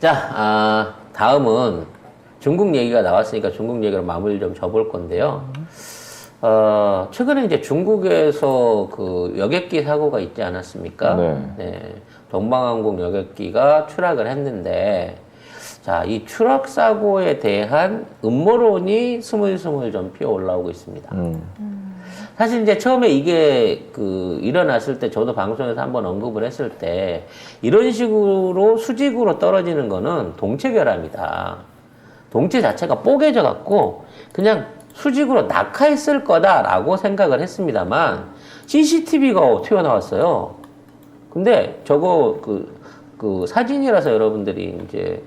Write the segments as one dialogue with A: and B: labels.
A: 자, 다음은 중국 얘기가 나왔으니까 중국 얘기로 마무리 좀 접을 건데요. 최근에 이제 중국에서 그 여객기 사고가 있지 않았습니까?
B: 네.
A: 동방항공 여객기가 추락을 했는데, 자, 이 추락 사고에 대한 음모론이 스물스물 좀 피어 올라오고 있습니다. 사실 이제 처음에 이게 일어났을 때 저도 방송에서 한번 언급을 했을 때 이런 식으로 수직으로 떨어지는 거는 동체 결함이다. 동체 자체가 뽀개져 갖고 그냥 수직으로 낙하했을 거다라고 생각을 했습니다만 CCTV가 튀어나왔어요. 근데 저거 그 사진이라서 여러분들이 이제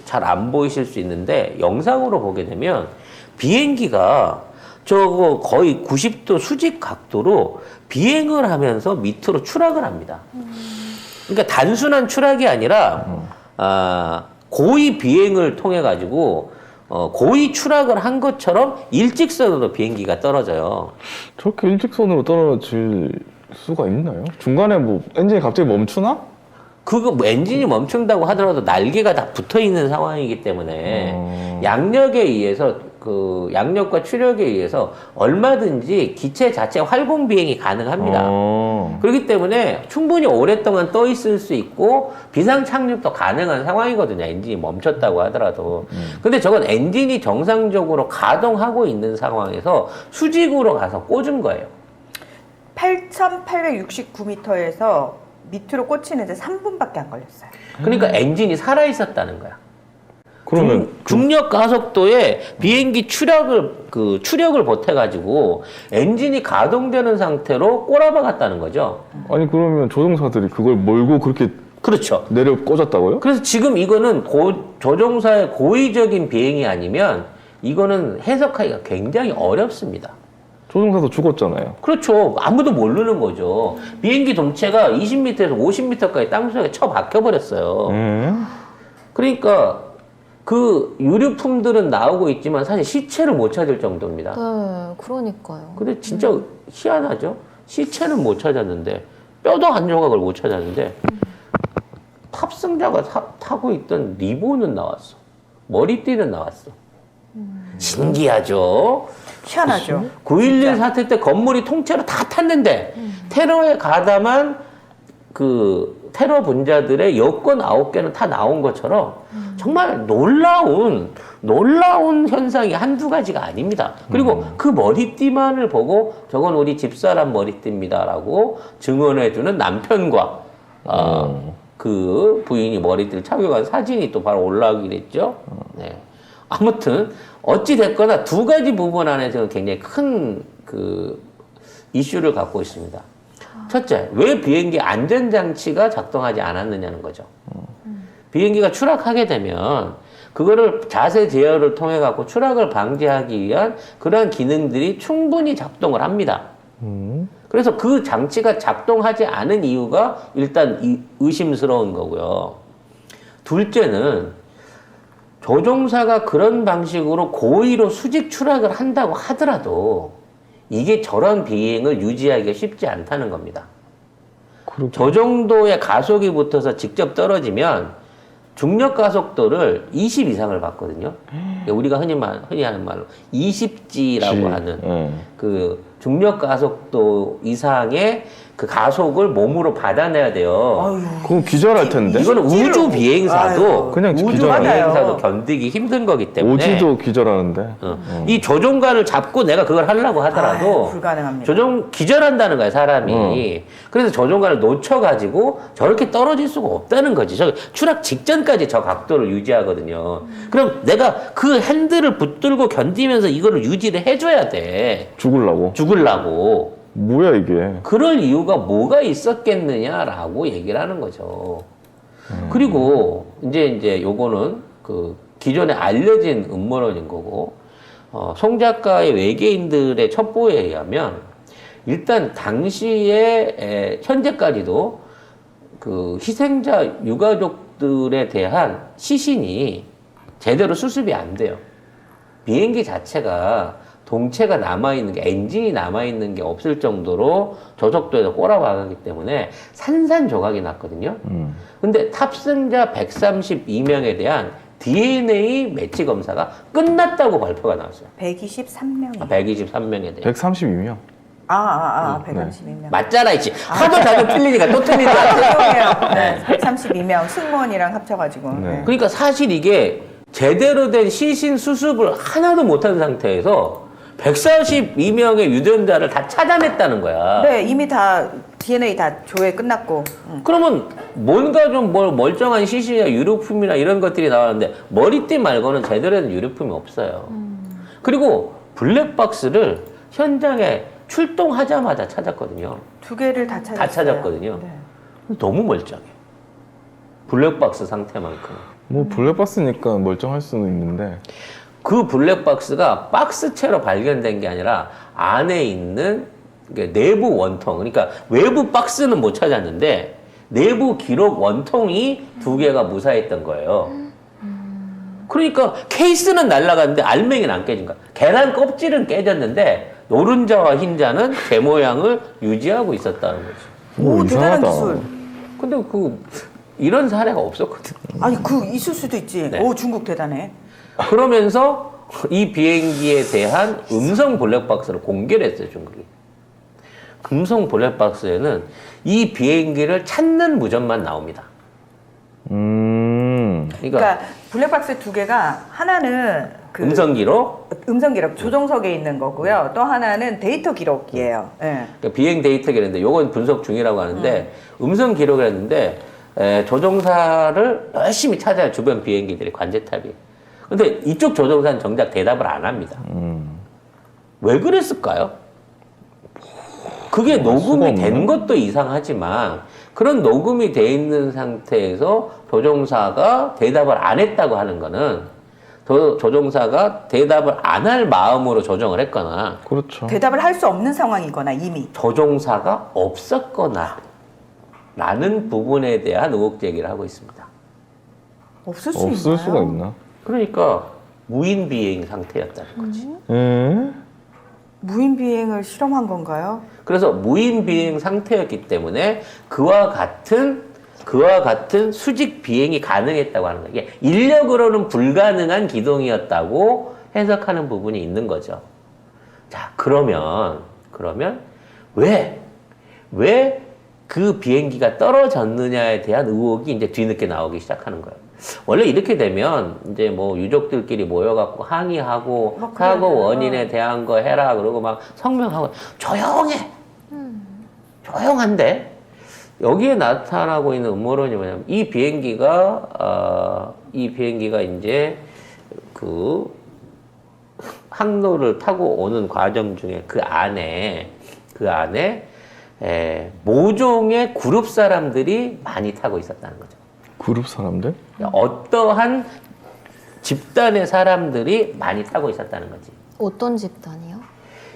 A: 잘 안 보이실 수 있는데 영상으로 보게 되면 비행기가 저거 거의 90도 수직 각도로 비행을 하면서 밑으로 추락을 합니다. 그러니까 단순한 추락이 아니라 고의 비행을 통해 가지고 고의 추락을 한 것처럼 일직선으로 비행기가 떨어져요.
B: 저렇게 일직선으로 떨어질 수가 있나요? 중간에 뭐 엔진이 갑자기 멈추나?
A: 그거 뭐 엔진이 멈춘다고 하더라도 날개가 다 붙어 있는 상황이기 때문에 양력에 의해서 양력과 추력에 의해서 얼마든지 기체 자체 활공 비행이 가능합니다. 그렇기 때문에 충분히 오랫동안 떠 있을 수 있고 비상 착륙도 가능한 상황이거든요. 엔진이 멈췄다고 하더라도. 근데 저건 엔진이 정상적으로 가동하고 있는 상황에서 수직으로 가서 꽂은 거예요.
C: 8,869m에서 밑으로 꽂히는데 3분밖에 안 걸렸어요.
A: 그러니까 엔진이 살아 있었다는 거야.
B: 그러면
A: 중력 가속도에 비행기 추력을 보태가지고 엔진이 가동되는 상태로 꼬라박았다는 거죠.
B: 아니 그러면 조종사들이 그걸 몰고 그렇게
A: 그렇죠.
B: 내려 꽂았다고요?
A: 그래서 지금 이거는 조종사의 고의적인 비행이 아니면 이거는 해석하기가 굉장히 어렵습니다.
B: 조종사도 죽었잖아요.
A: 그렇죠. 아무도 모르는 거죠. 비행기 동체가 20m에서 50m까지 땅속에 처박혀 버렸어요. 그러니까 그 유류품들은 나오고 있지만 사실 시체를 못 찾을 정도입니다.
D: 네, 그러니까요.
A: 근데 진짜 희한하죠? 시체는 못 찾았는데 뼈도 한 조각을 못 찾았는데 탑승자가 타고 있던 리본은 나왔어. 머리띠는 나왔어. 신기하죠?
C: 희한하죠.
A: 9.11 사태 때 건물이 통째로 다 탔는데 테러에 가담한 그 테러 분자들의 여권 9개는 다 나온 것처럼 정말 놀라운 현상이 한두 가지가 아닙니다. 그리고 그 머리띠만을 보고 저건 우리 집사람 머리띠입니다라고 증언해주는 남편과 그 부인이 머리띠를 착용한 사진이 또 바로 올라오긴 했죠. 네. 아무튼 어찌 됐거나 두 가지 부분 안에서는 굉장히 큰 이슈를 갖고 있습니다. 첫째, 왜 비행기 안전장치가 작동하지 않았느냐는 거죠. 비행기가 추락하게 되면 그거를 자세 제어를 통해 갖고 추락을 방지하기 위한 그러한 기능들이 충분히 작동을 합니다. 그래서 그 장치가 작동하지 않은 이유가 일단 의심스러운 거고요. 둘째는 조종사가 그런 방식으로 고의로 수직 추락을 한다고 하더라도 이게 저런 비행을 유지하기가 쉽지 않다는 겁니다. 저 정도의 가속이 붙어서 직접 떨어지면 중력 가속도를 20 이상을 받거든요. 우리가 흔히 하는 말로 20G라고 하는 그 중력 가속도 이상의 그 가속을 몸으로 받아내야 돼요.
B: 그럼 기절할 텐데.
A: 이거는 우주 비행사도
B: 그냥
A: 우주
B: 기절하네.
A: 비행사도 견디기 힘든 거기 때문에
B: 오지도 기절하는데.
A: 이 조종관을 잡고 내가 그걸 하려고 하더라도
C: 불가능합니다.
A: 기절한다는 거야 사람이. 그래서 조종관을 놓쳐가지고 저렇게 떨어질 수가 없다는 거지. 저 추락 직전까지 저 각도를 유지하거든요. 그럼 내가 그 핸들을 붙들고 견디면서 이거를 유지를 해줘야 돼. 죽으려고.
B: 뭐야 이게?
A: 그럴 이유가 뭐가 있었겠느냐라고 얘기를 하는 거죠. 그리고 이제 요거는 그 기존에 알려진 음모론인 거고, 송 작가의 외계인들의 첩보에 의하면 일단 당시에 현재까지도 그 희생자 유가족들에 대한 시신이 제대로 수습이 안 돼요. 비행기 자체가 동체가 남아있는 게, 엔진이 남아있는 게 없을 정도로 저속도에서 꼬라박았기 때문에 산산조각이 났거든요. 근데 탑승자 132명에 대한 DNA 매치 검사가 끝났다고 발표가 나왔어요.
C: 123명이.
A: 123명에 대해.
B: 132명.
C: 132명.
A: 맞잖아, 이씨. 하도 자주 틀리니까 또 틀린 줄 알았어.
C: 네. 132명 승무원이랑 합쳐가지고.
B: 네.
C: 네.
A: 그러니까 사실 이게 제대로 된 시신 수습을 하나도 못한 상태에서 142명의 유전자를 다 찾아냈다는 거야.
C: 네, 이미 다 DNA 다 조회 끝났고.
A: 그러면 뭔가 좀 멀쩡한 시신이나 유류품이나 이런 것들이 나왔는데 머리띠 말고는 제대로 된 유류품이 없어요. 그리고 블랙박스를 현장에 출동하자마자 찾았거든요.
C: 두 개를 다 찾았어요.
A: 다 찾았거든요.
C: 네.
A: 너무 멀쩡해. 블랙박스 상태만큼.
B: 뭐 블랙박스니까 멀쩡할 수는 있는데
A: 그 블랙박스가 박스채로 발견된 게 아니라 안에 있는 내부 원통, 그러니까 외부 박스는 못 찾았는데 내부 기록 원통이 두 개가 무사했던 거예요. 그러니까 케이스는 날아갔는데 알맹이는 안 깨진 거야. 계란 껍질은 깨졌는데 노른자와 흰자는 제 모양을 유지하고 있었다는 거지.
C: 오, 대단한
B: 이상하다.
C: 기술.
A: 근데 이런 사례가 없었거든.
C: 아니, 있을 수도 있지.
A: 네.
C: 오, 중국 대단해.
A: 그러면서 이 비행기에 대한 음성 블랙박스를 공개를 했어요, 중국이. 음성 블랙박스에는 이 비행기를 찾는 무전만 나옵니다.
C: 그러니까 블랙박스 두 개가 하나는 그
A: 음성 기록,
C: 음성 기록 조종석에 있는 거고요. 또 하나는 데이터 기록이에요. 네.
A: 그러니까 비행 데이터가 있는데 요건 분석 중이라고 하는데 음성 기록을 했는데 조종사를 열심히 찾아요, 주변 비행기들이, 관제탑이. 근데 이쪽 조종사는 정작 대답을 안 합니다. 왜 그랬을까요? 그게 녹음이 된 것도 이상하지만 그런 녹음이 돼 있는 상태에서 조종사가 대답을 안 했다고 하는 거는 조종사가 대답을 안 할 마음으로 조정을 했거나
B: 그렇죠.
C: 대답을 할 수 없는 상황이거나 이미.
A: 조종사가 없었거나 라는 부분에 대한 의혹 제기를 하고 있습니다.
C: 없을 수
B: 없을
C: 있나요?
B: 수가 있나?
A: 그러니까 무인 비행 상태였다는 거지.
C: 무인 비행을 실험한 건가요?
A: 그래서 무인 비행 상태였기 때문에 그와 같은 수직 비행이 가능했다고 하는 거예요. 이게 인력으로는 불가능한 기동이었다고 해석하는 부분이 있는 거죠. 자, 그러면 왜 그 비행기가 떨어졌느냐에 대한 의혹이 이제 뒤늦게 나오기 시작하는 거예요. 원래 이렇게 되면 이제 뭐 유족들끼리 모여갖고 항의하고 사고 원인에 대한 거 해라 그러고 막 성명하고 조용해. 조용한데 여기에 나타나고 있는 음모론이 뭐냐면 이 비행기가 이제 그 항로를 타고 오는 과정 중에 그 안에 모종의 그룹 사람들이 많이 타고 있었다는 거죠.
B: 그룹 사람들?
A: 어떠한 집단의 사람들이 많이 타고 있었다는 거지.
D: 어떤 집단이요?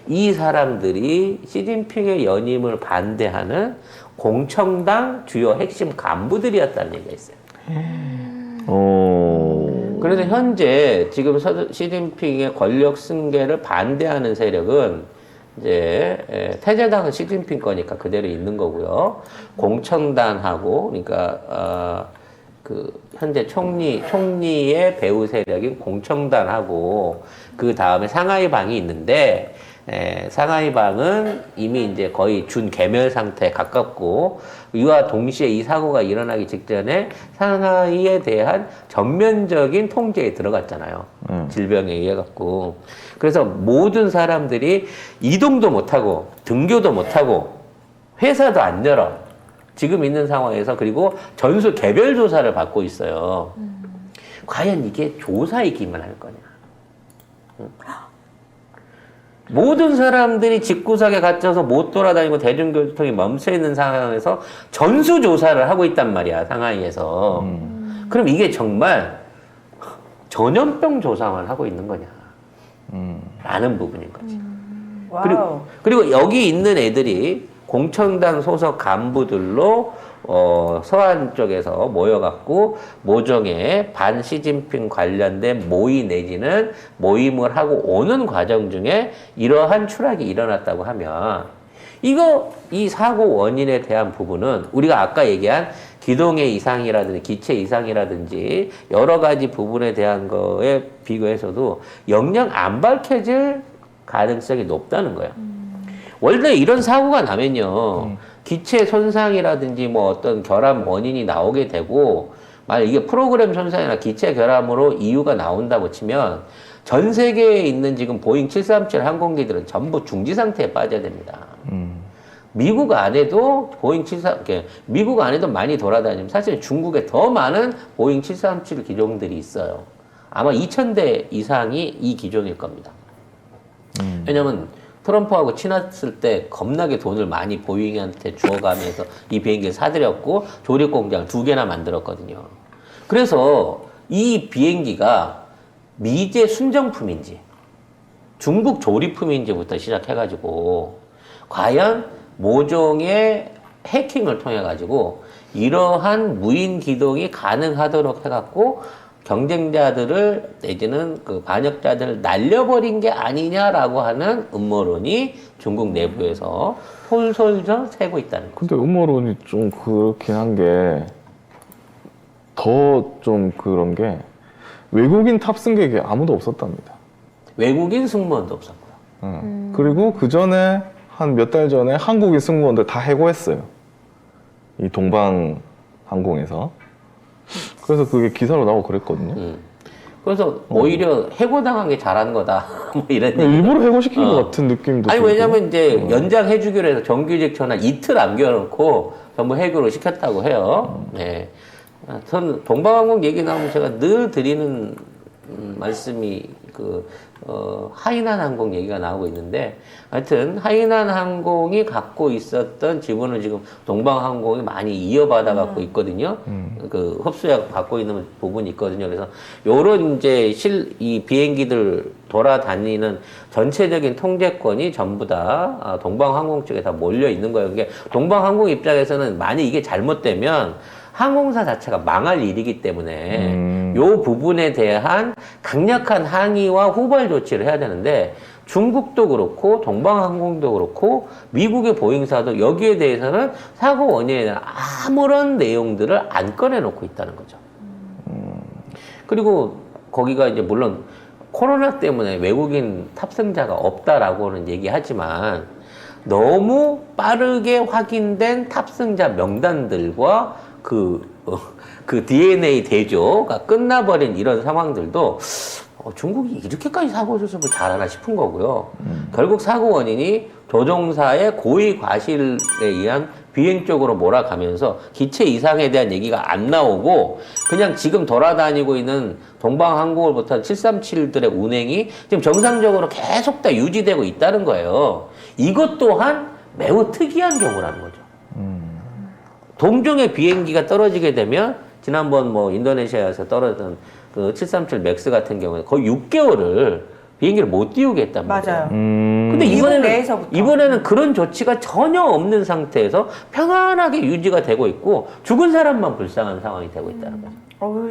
A: 이 사람들이 시진핑의 연임을 반대하는 공청당 주요 핵심 간부들이었다는 얘기가 있어요. 그래서 현재 지금 시진핑의 권력 승계를 반대하는 세력은 이제 태제당은 시진핑 거니까 그대로 있는 거고요. 공청단하고 그러니까 그 현재 총리의 배후 세력인 공청단하고 그 다음에 상하이방이 있는데 상하이방은 이미 이제 거의 준개멸 상태에 가깝고 이와 동시에 이 사고가 일어나기 직전에 상하이에 대한 전면적인 통제에 들어갔잖아요. 질병에 의해 갖고. 그래서 모든 사람들이 이동도 못하고 등교도 못하고 회사도 안 열어. 지금 있는 상황에서 그리고 전수 개별 조사를 받고 있어요. 과연 이게 조사이기만 할 거냐. 모든 사람들이 집구석에 갇혀서 못 돌아다니고 대중교통이 멈춰 있는 상황에서 전수조사를 하고 있단 말이야, 상하이에서. 그럼 이게 정말 전염병 조사만 하고 있는 거냐. 라는 부분인 거지.
C: 와우.
A: 그리고 여기 있는 애들이 공청당 소속 간부들로 서한 쪽에서 모여갖고 모종의 반 시진핑 관련된 모의 내지는 모임을 하고 오는 과정 중에 이러한 추락이 일어났다고 하면 이 사고 원인에 대한 부분은 우리가 아까 얘기한 기동의 이상이라든지 기체 이상이라든지 여러 가지 부분에 대한 거에 비교해서도 영영 안 가능성이 높다는 거예요. 원래 이런 사고가 나면요. 기체 손상이라든지 뭐 어떤 결함 원인이 나오게 되고 만약 이게 프로그램 손상이나 기체 결함으로 이유가 나온다고 치면 전 세계에 있는 지금 보잉 737 항공기들은 전부 중지 상태에 빠져야 됩니다. 미국 안에도 보잉 737, 미국 안에도 많이 돌아다니면 사실 중국에 더 많은 보잉 737 기종들이 있어요. 아마 2,000대 이상이 이 기종일 겁니다. 왜냐면 트럼프하고 친했을 때 겁나게 돈을 많이 보잉한테 주어가면서 이 비행기를 사들였고 조립 공장을 2개나 만들었거든요. 그래서 이 비행기가 미제 순정품인지 중국 조립품인지부터 시작해가지고 과연 모종의 해킹을 통해가지고 이러한 무인 기동이 가능하도록 해갖고 경쟁자들을 내지는 그 반역자들을 날려버린 게 아니냐라고 하는 음모론이 중국 내부에서 솔솔 새고 있다는 거죠.
B: 근데 음모론이 좀 그렇긴 한 게 더 좀 그런 게 외국인 탑승객이 아무도 없었답니다.
A: 외국인 승무원도 없었고요.
B: 그리고 그 전에 한 몇 달 전에 한국인 승무원들 다 해고했어요. 이 동방 항공에서. 그래서 그게 기사로 나오고 그랬거든요.
A: 그래서 오히려 해고당한 게 잘한 거다. 뭐 이런 얘기.
B: 일부러 해고시킨 것 같은 느낌도
A: 아니
B: 들고.
A: 왜냐면 이제 연장해주기로 해서 정규직 전환 이틀 남겨놓고 전부 해고를 시켰다고 해요. 네. 저는 동방항공 얘기 나오면 제가 늘 드리는 말씀이 하이난 항공 얘기가 나오고 있는데 하여튼 하이난 항공이 갖고 있었던 지분을 지금 동방항공이 많이 이어받아 갖고 있거든요. 그 흡수약 갖고 있는 부분이 있거든요. 그래서 요런 이제 이 비행기들 돌아다니는 전체적인 통제권이 전부 다 동방항공 쪽에 다 몰려 있는 거예요. 그게 동방항공 입장에서는 만약 이게 잘못되면 항공사 자체가 망할 일이기 때문에 요 부분에 대한 강력한 항의와 후발 조치를 해야 되는데 중국도 그렇고 동방항공도 그렇고 미국의 보잉사도 여기에 대해서는 사고 원인에 대한 아무런 내용들을 안 꺼내놓고 있다는 거죠. 그리고 거기가 이제 물론 코로나 때문에 외국인 탑승자가 없다라고는 얘기하지만 너무 빠르게 확인된 탑승자 명단들과 그 DNA 대조가 끝나버린 이런 상황들도 중국이 이렇게까지 사고 조습을 잘하나 싶은 거고요. 결국 사고 원인이 조종사의 고의 과실에 의한 비행 쪽으로 몰아가면서 기체 이상에 대한 얘기가 안 나오고 그냥 지금 돌아다니고 있는 동방항공을 비롯한 737들의 운행이 지금 정상적으로 계속 다 유지되고 있다는 거예요. 이것 또한 매우 특이한 경우라는 거죠. 동종의 비행기가 떨어지게 되면 지난번 뭐 인도네시아에서 떨어졌던 그 737 맥스 같은 경우에 거의 6개월을 비행기를 못 띄우게 했단 말이에요.
C: 맞아요.
A: 근데
C: 미국 내에서부터.
A: 이번에는 그런 조치가 전혀 없는 상태에서 평안하게 유지가 되고 있고 죽은 사람만 불쌍한 상황이 되고 있다는 거죠.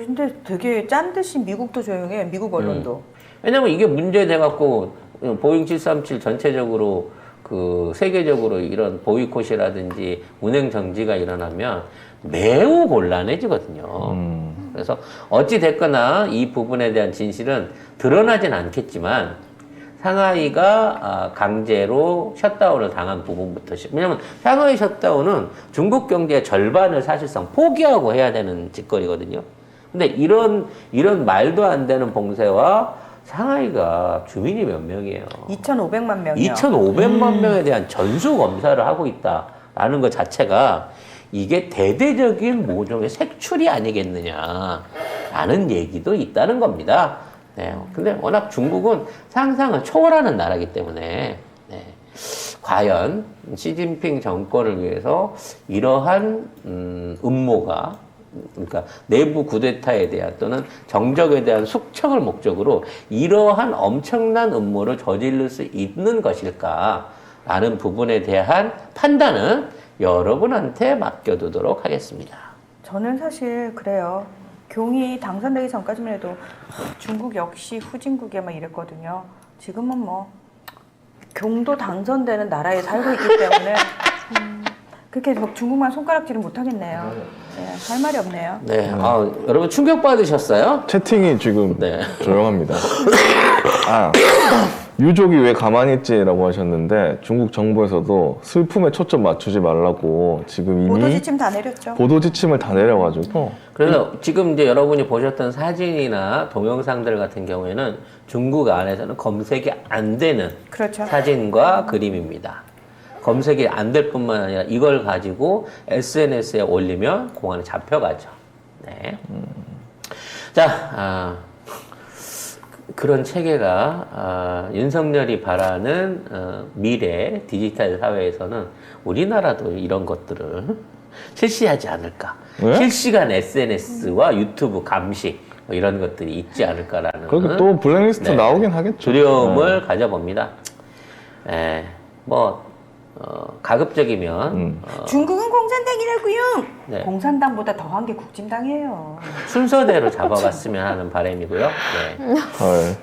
C: 근데 되게 짠 듯이 미국도 조용해. 미국 언론도.
A: 왜냐면 이게 문제돼갖고 보잉 737 전체적으로 세계적으로 이런 보이콧이라든지 운행 정지가 일어나면 매우 곤란해지거든요. 그래서 어찌됐거나 이 부분에 대한 진실은 드러나진 않겠지만 상하이가 강제로 샷다운을 당한 부분부터 왜냐면 상하이 샷다운은 중국 경제의 절반을 사실상 포기하고 해야 되는 짓거리거든요. 근데 이런 말도 안 되는 봉쇄와 상하이가 주민이 몇 명이에요?
C: 2,500만 명이요.
A: 2,500만 명에 대한 전수 검사를 하고 있다라는 것 자체가 이게 대대적인 모종의 색출이 아니겠느냐라는 얘기도 있다는 겁니다. 네. 근데 워낙 중국은 상상을 초월하는 나라이기 때문에 네. 과연 시진핑 정권을 위해서 이러한 음모가 그러니까 내부 쿠데타에 대한 또는 정적에 대한 숙청을 목적으로 이러한 엄청난 음모를 저지를 수 있는 것일까라는 부분에 대한 판단은 여러분한테 맡겨두도록 하겠습니다.
C: 저는 사실 그래요. 경이 당선되기 전까지만 해도 중국 역시 후진국에 막 이랬거든요. 지금은 뭐 경도 당선되는 나라에 살고 있기 때문에 그렇게 중국만 손가락질은 못 하겠네요. 네, 할 말이 없네요.
A: 네, 여러분 충격 받으셨어요?
B: 채팅이 지금
A: 네.
B: 조용합니다. 아, 유족이 왜 가만히 있지라고 하셨는데 중국 정부에서도 슬픔에 초점 맞추지 말라고 지금 이미
C: 보도 지침 다 내렸죠.
B: 보도 지침을 다 내려가지고
A: 그래서 지금 이제 여러분이 보셨던 사진이나 동영상들 같은 경우에는 중국 안에서는 검색이 안 되는
C: 그렇죠.
A: 사진과 그림입니다. 검색이 안 될 뿐만 아니라 이걸 가지고 SNS에 올리면 공안에 잡혀가죠. 네. 자, 그런 체계가 윤석열이 바라는 미래 디지털 사회에서는 우리나라도 이런 것들을 실시하지 않을까.
B: 네?
A: 실시간 SNS와 유튜브 감시 뭐 이런 것들이 있지 않을까라는
B: 거기 또 블랙리스트
A: 네.
B: 나오긴 하겠죠.
A: 두려움을 가져봅니다. 가급적이면
C: 중국은 공산당이라고요.
A: 네.
C: 공산당보다 더한 게 국진당이에요.
A: 순서대로 잡아갔으면 하는 바람이고요. 네.
B: 헐.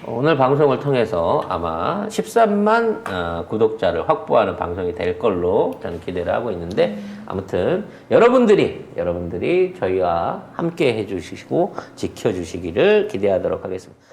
A: 오늘 방송을 통해서 아마 13만 구독자를 확보하는 방송이 될 걸로 저는 기대를 하고 있는데 아무튼 여러분들이 저희와 함께 해주시고 지켜주시기를 기대하도록 하겠습니다.